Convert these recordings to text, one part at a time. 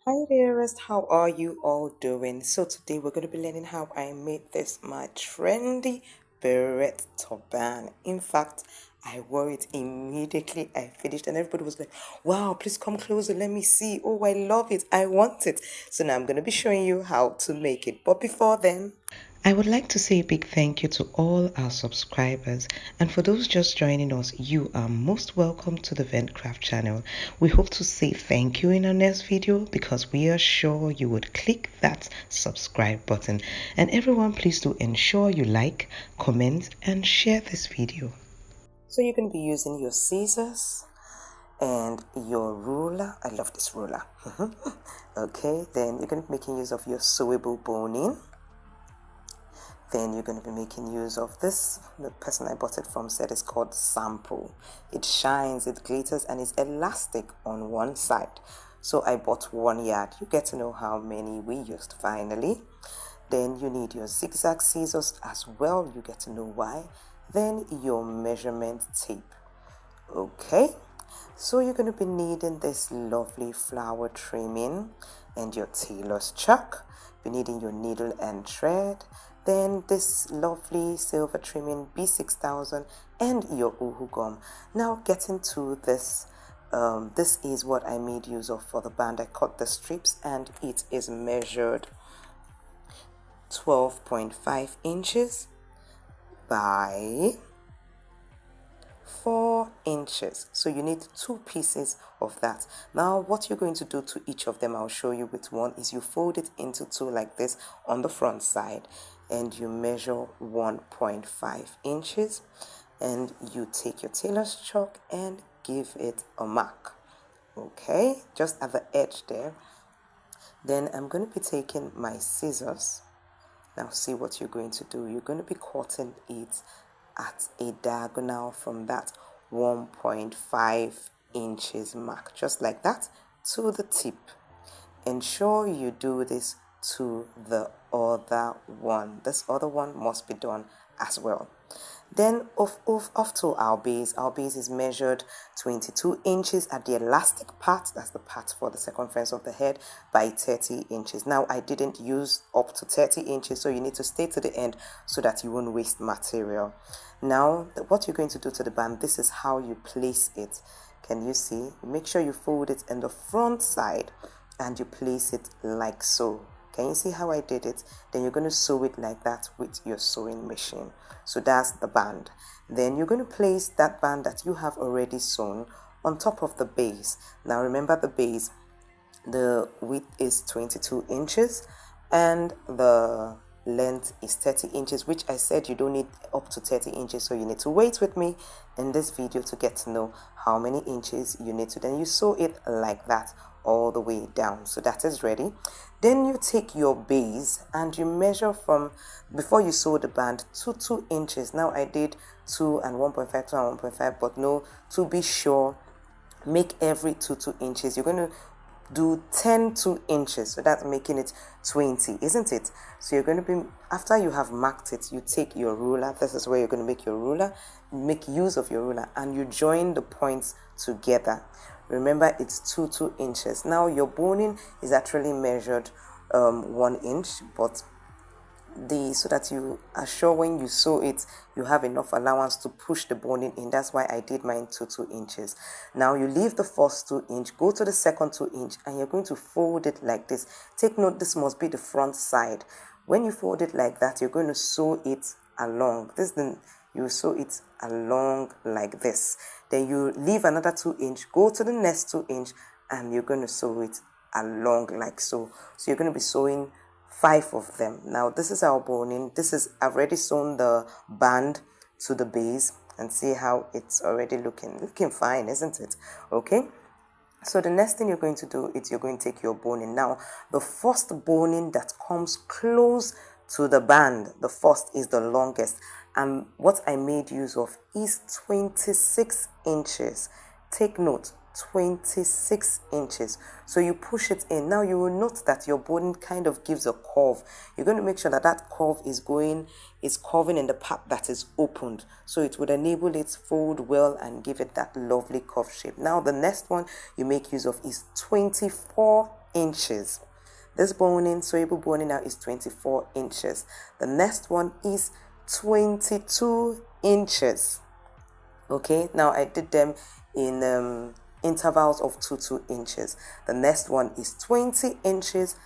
Hi dearest, how are you all doing? So today we're going to be learning how I made this my trendy beret turban. In fact, I wore it immediately I finished and everybody was like, wow, please come closer, let me see. Oh, I love it, I want it. So now I'm going to be showing you how to make it. But before then, I would like to say a big thank you to all our subscribers, and for those just joining us, you are most welcome to the Ventcraft channel. We hope to say thank you in our next video because we are sure you would click that subscribe button. And everyone, please do ensure you like, comment, and share this video. So you're going to be using your scissors and your ruler. I love this ruler. Okay, then you're going to be making use of your sewable boning. Then you're going to be making use of this. The person I bought it from said it's called sample. It shines, it glitters, and it's elastic on one side. So I bought 1 yard. You get to know how many we used finally. Then you need your zigzag scissors as well. You get to know why. Then your measurement tape. Okay, so you're going to be needing this lovely flower trimming and your tailor's chalk. Be needing your needle and thread. Then this lovely silver trimming B6000 and your uhu gum. Now getting to this, this is what I made use of for the band. I cut the strips and it is measured 12.5 inches by 4 inches. So you need 2 pieces of that. Now what you're going to do to each of them, I'll show you with one, is you fold it into 2 like this on the front side and you measure 1.5 inches and you take your tailor's chalk and give it a mark. Okay, just at the edge there. Then I'm going to be taking my scissors. Now see what you're going to do. You're going to be cutting it at a diagonal from that 1.5 inches mark, just like that, to the tip. Ensure you do this to the other one. This other one must be done as well. Then off to our base. Our base is measured 22 inches at the elastic part, that's the part for the circumference of the head, by 30 inches. Now I didn't use up to 30 inches, so you need to stay to the end so that you won't waste material. Now what you're going to do to the band, this is how you place it. Can you see? Make sure you fold it in the front side and you place it like so. Can you see how I did it? Then you're going to sew it like that with your sewing machine. So that's the band. Then you're going to place that band that you have already sewn on top of the base. Now remember the base, the width is 22 inches and the length is 30 inches, which I said you don't need up to 30 inches, so you need to wait with me in this video to get to know how many inches you need to. Then you sew it like that all the way down. So that is ready. Then you take your base and you measure from, before you sew the band, to 2 inches. Now I did 2 and 1.5, 2 and 1.5, but no, to be sure, make every 2 inches. You're going to do 10 2 inches, so that's making it 20, isn't it? So you're going to be, after you have marked it, you take your ruler. This is where you're going to make your ruler, make use of your ruler, and you join the points together. Remember, it's 2 inches. Now your boning is actually measured 1 inch, but so that you are sure when you sew it you have enough allowance to push the boning in. That's why I did mine to 2 inches. Now you leave the first 2 inch, go to the second 2 inch, and you're going to fold it like this. Take note, this must be the front side. When you fold it like that, you're going to sew it along. You sew it along like this. Then you leave another 2 inch, go to the next 2 inch, and you're going to sew it along like so. So you're going to be sewing 5 of them. Now this is our boning. I've already sewn the band to the base, and see how it's already looking fine, isn't it? Okay, so the next thing you're going to do is you're going to take your boning. Now the first boning that comes close to the band, the first is the longest, and what I made use of is 26 inches. Take note, 26 inches. So you push it in. Now you will note that your boning kind of gives a curve. You're going to make sure that that curve is curving in the part that is opened, so it would enable it to fold well and give it that lovely curve shape. Now the next one you make use of is 24 inches. This boning, sewable boning now is 24 inches. The next one is 22 inches. Okay, now I did them in intervals of 2 inches. The next one is 20 inches,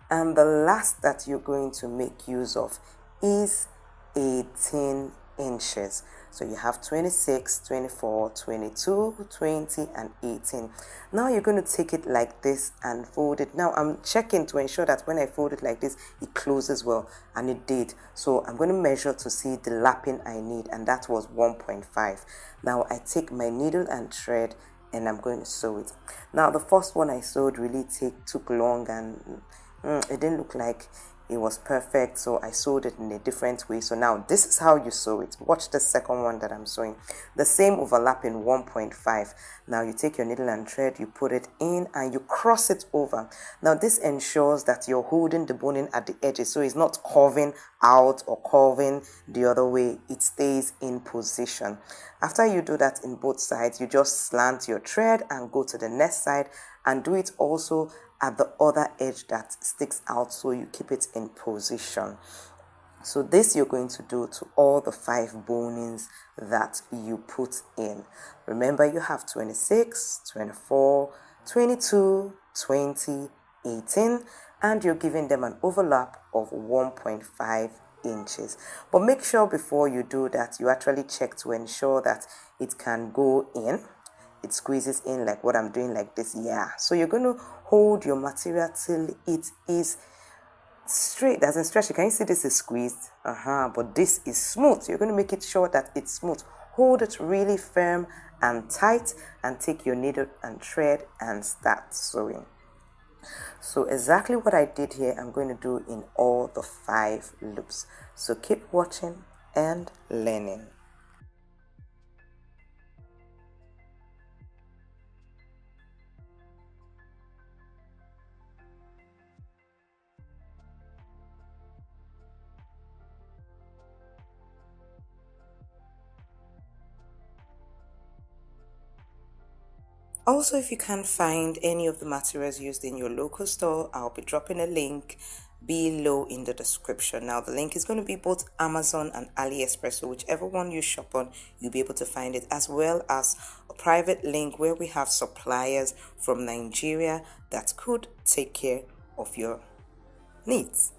and the last that you're going to make use of is 18 inches. So you have 26, 24, 22, 20, and 18. Now you're going to take it like this and fold it. Now I'm checking to ensure that when I fold it like this, it closes well, and it did. So I'm going to measure to see the lapping I need, and that was 1.5. Now I take my needle and thread, and I'm going to sew it. Now the first one I sewed really took long, and it didn't look like it was perfect, so I sewed it in a different way. So now this is how you sew it. Watch the second one that I'm sewing. The same overlapping 1.5. Now you take your needle and thread, you put it in, and you cross it over. Now this ensures that you're holding the boning at the edges, so it's not curving out or curving the other way. It stays in position. After you do that in both sides, you just slant your thread and go to the next side and do it also at the other edge that sticks out, so you keep it in position. So this you're going to do to all the 5 bonings that you put in. Remember, you have 26, 24, 22, 20, 18, and you're giving them an overlap of 1.5 inches. But make sure before you do that, you actually check to ensure that it can go in. It squeezes in like what I'm doing like this. Yeah, so you're going to hold your material till it is straight, doesn't stretch. Can you see this is squeezed? But this is smooth. You're going to make it sure that it's smooth. Hold it really firm and tight, and take your needle and thread and start sewing. So exactly what I did here, I'm going to do in all the 5 loops. So keep watching and learning. Also, if you can't find any of the materials used in your local store, I'll be dropping a link below in the description. Now, the link is going to be both Amazon and AliExpress, so whichever one you shop on, you'll be able to find it, as well as a private link where we have suppliers from Nigeria that could take care of your needs.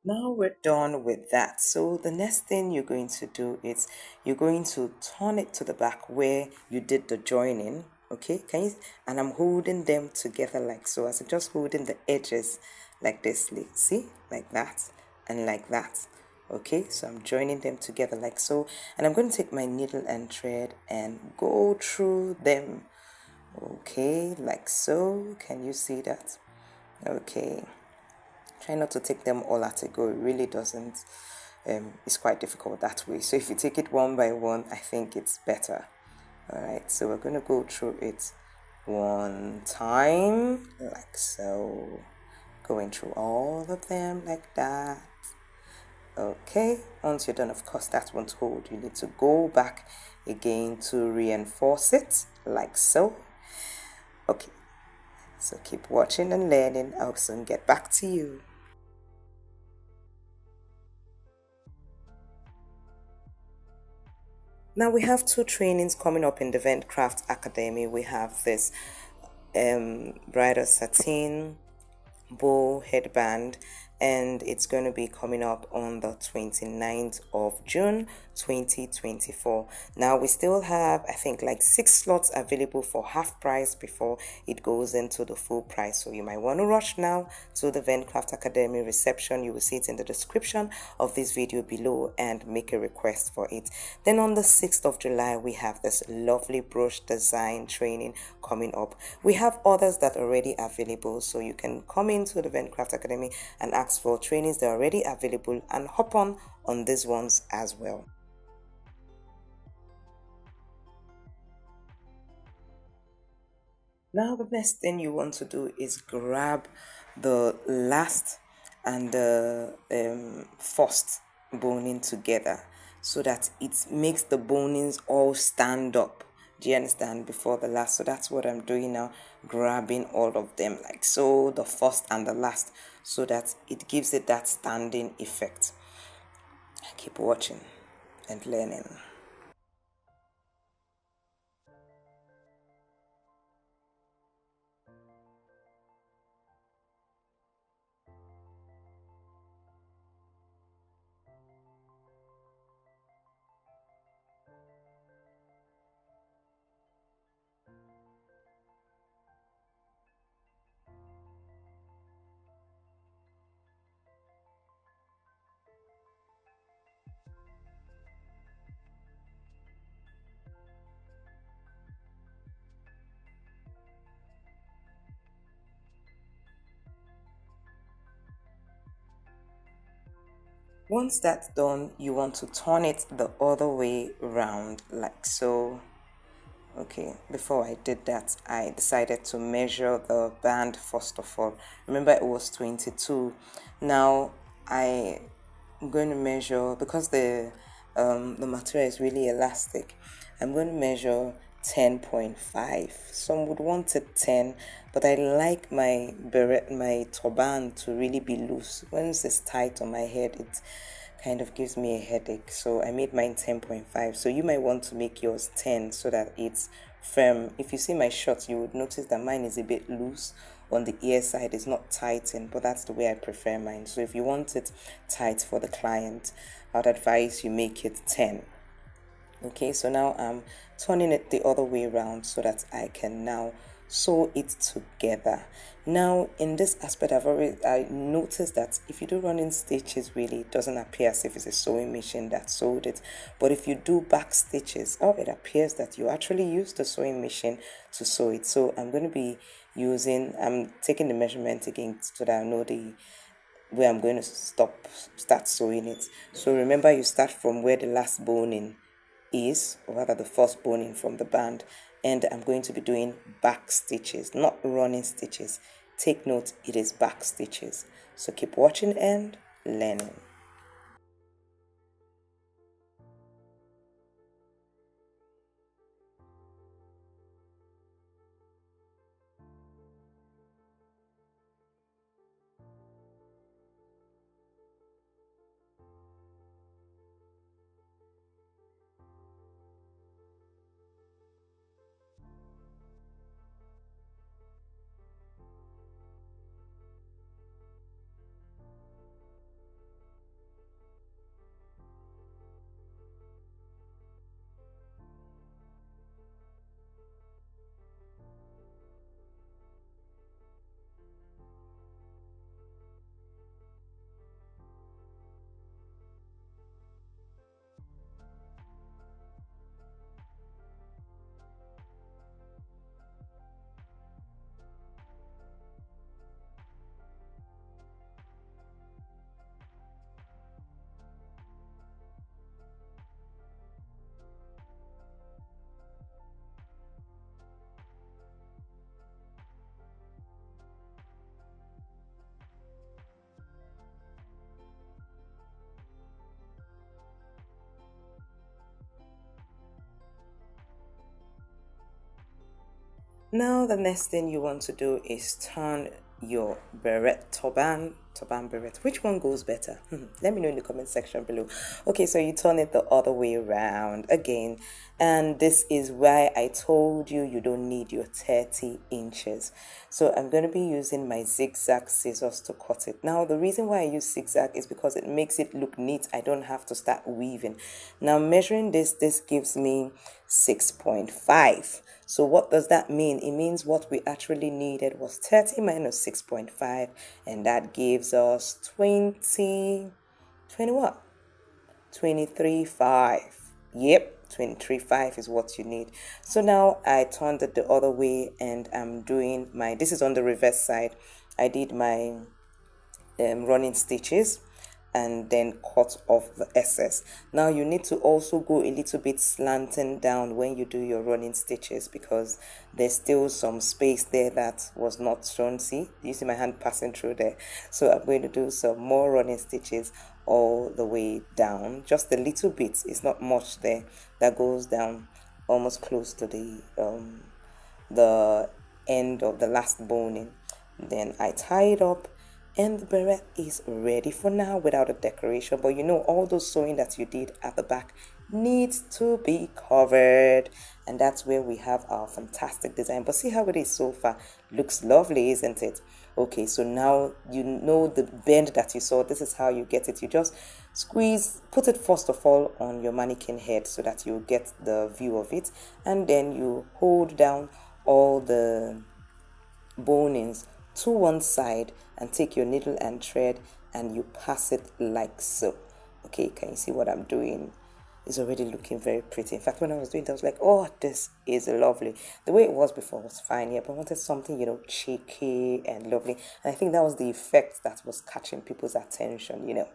Now we're done with that. So the next thing you're going to do is you're going to turn it to the back where you did the joining. Okay, can you? And I'm holding them together like so. As I'm just holding the edges like this. See, like that and like that. Okay, so I'm joining them together like so, and I'm going to take my needle and thread and go through them. Okay, like so. Can you see that? Okay. Try not to take them all at a go. It really doesn't. It's quite difficult that way. So if you take it one by one, I think it's better. All right. So we're going to go through it one time, like so. Going through all of them like that. Okay. Once you're done, of course, that won't hold. You need to go back again to reinforce it, like so. Okay. So keep watching and learning. I'll soon get back to you. Now we have 2 trainings coming up in the Ventcraft Academy. We have this bridal satin bow headband and it's going to be coming up on the 29th of June 2024. Now we still have, I think, like 6 slots available for half price before it goes into the full price. So you might want to rush now to the Vencraft Academy reception. You will see it in the description of this video below and make a request for it. Then on the 6th of July, we have this lovely brooch design training coming up. We have others that are already available, so you can come into the Vencraft Academy and ask for trainings that are already available and hop on these ones as well. Now the next thing you want to do is grab the last and the first boning together so that it makes the bonings all stand up. Do you understand? Before the last. So that's what I'm doing now, grabbing all of them like so, the first and the last, so that it gives it that standing effect. Keep watching and learning. Once that's done, you want to turn it the other way around like so. Okay, before I did that, I decided to measure the band first of all. Remember, it was 22. Now I'm going to measure, because the material is really elastic, I'm going to measure 10.5. Some would want it 10, but I like my beret, my turban, to really be loose. Once it's tight on my head, it kind of gives me a headache. So I made mine 10.5. So you might want to make yours 10 so that it's firm. If you see my shorts, you would notice that mine is a bit loose on the ear side. It's not tightened, but that's the way I prefer mine. So if you want it tight for the client, I'd advise you make it 10. Okay, so now I'm turning it the other way around so that I can now sew it together. Now in this aspect, I noticed that if you do running stitches, really it doesn't appear as if it's a sewing machine that sewed it. But if you do back stitches, oh, it appears that you actually used the sewing machine to sew it. So I'm I'm taking the measurement again so that I know the where I'm going to start sewing it. So remember, you start from where the last boning is, or rather the first boning from the band, and I'm going to be doing back stitches, not running stitches. Take note, it is back stitches. So keep watching and learning. Now the next thing you want to do is turn your beret, turban beret. Which one goes better? Let me know in the comment section below. Okay, so you turn it the other way around again. And this is why I told you you don't need your 30 inches. So I'm going to be using my zigzag scissors to cut it. Now the reason why I use zigzag is because it makes it look neat. I don't have to start weaving. Now measuring this gives me 6.5. So what does that mean? It means what we actually needed was 30 minus 6.5, and that gives us 20 what? 23.5. Yep, 23.5 is what you need. So now I turned it the other way and I'm doing my, this is on the reverse side. I did my running stitches and then cut off the excess. Now you need to also go a little bit slanting down when you do your running stitches, because there's still some space there that was not shown. See, you see my hand passing through there. So I'm going to do some more running stitches all the way down, just a little bit. It's not much there. That goes down almost close to the end of the last boning. Then I tie it up, and the beret is ready for now without a decoration. But you know, all those sewing that you did at the back needs to be covered, and that's where we have our fantastic design. But see how it is so far. Looks lovely, isn't it? Okay, so now you know the bend that you saw. This is how you get it. You just squeeze, put it first of all on your mannequin head so that you get the view of it, and then you hold down all the bonings to one side and take your needle and thread and you pass it like so. Okay, can you see what I'm doing? It's already looking very pretty. In fact, when I was doing it, I was like, oh, this is lovely. The way it was before was fine, yeah, but I wanted something, you know, cheeky and lovely. And I think that was the effect that was catching people's attention, you know.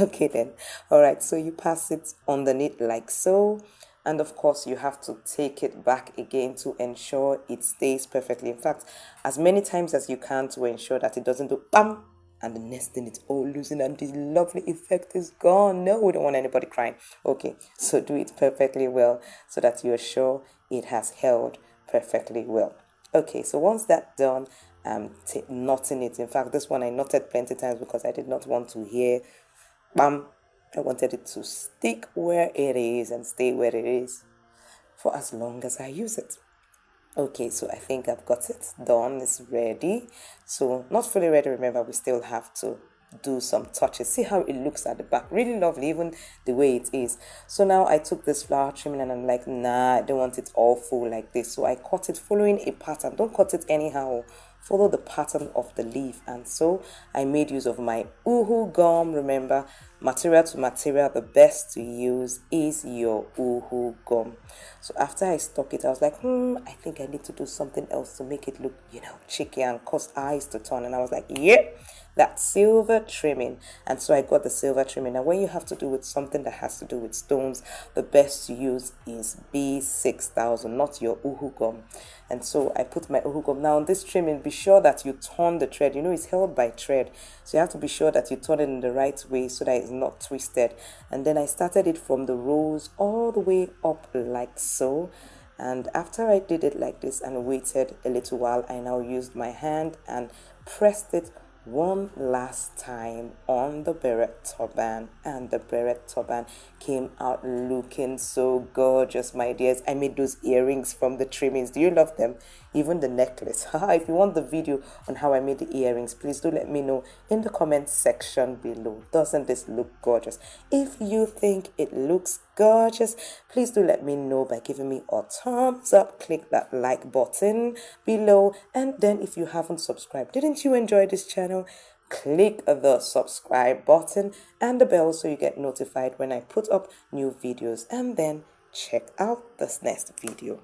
Okay then. All right, so you pass it underneath like so. And of course, you have to take it back again to ensure it stays perfectly. In fact, as many times as you can to ensure that it doesn't do bam, and the next thing it's all losing and this lovely effect is gone. No, we don't want anybody crying. Okay, so do it perfectly well so that you're sure it has held perfectly well. Okay, so once that's done, I'm knotting it. In fact, this one I knotted plenty times because I did not want to hear bam. I wanted it to stick where it is and stay where it is for as long as I use it. Okay, so I think I've got it done. It's ready. So not fully ready. Remember, we still have to do some touches. See how it looks at the back. Really lovely, even the way it is. So now I took this flower trimming and I'm like, nah, I don't want it all full like this. So I cut it following a pattern. Don't cut it anyhow. Follow the pattern of the leaf. And so I made use of my uhu gum. Remember, material to material, the best to use is your uhu gum. So after I stuck it, I was like, I think I need to do something else to make it look, you know, cheeky and cause eyes to turn. And I was like, yep, that's silver trimming. And so I got the silver trimming. And when you have to do with something that has to do with stones, the best to use is B6000, not your uhu gum. And so I put my uhu gum. Now on this trimming, be sure that you turn the thread. You know, it's held by thread. So you have to be sure that you turn it in the right way so that it's not twisted. And then I started it from the rows all the way up like so. And after I did it like this and waited a little while, I now used my hand and pressed it one last time on the beret turban, and the beret turban came out looking so gorgeous, my dears. I made those earrings from the trimmings. Do you love them? Even the necklace. If you want the video on how I made the earrings, please do let me know in the comment section below. Doesn't this look gorgeous? If you think it looks gorgeous, please do let me know by giving me a thumbs up. Click that like button below, and then if you haven't subscribed, didn't you enjoy this channel? Click the subscribe button and the bell so you get notified when I put up new videos, and then check out this next video.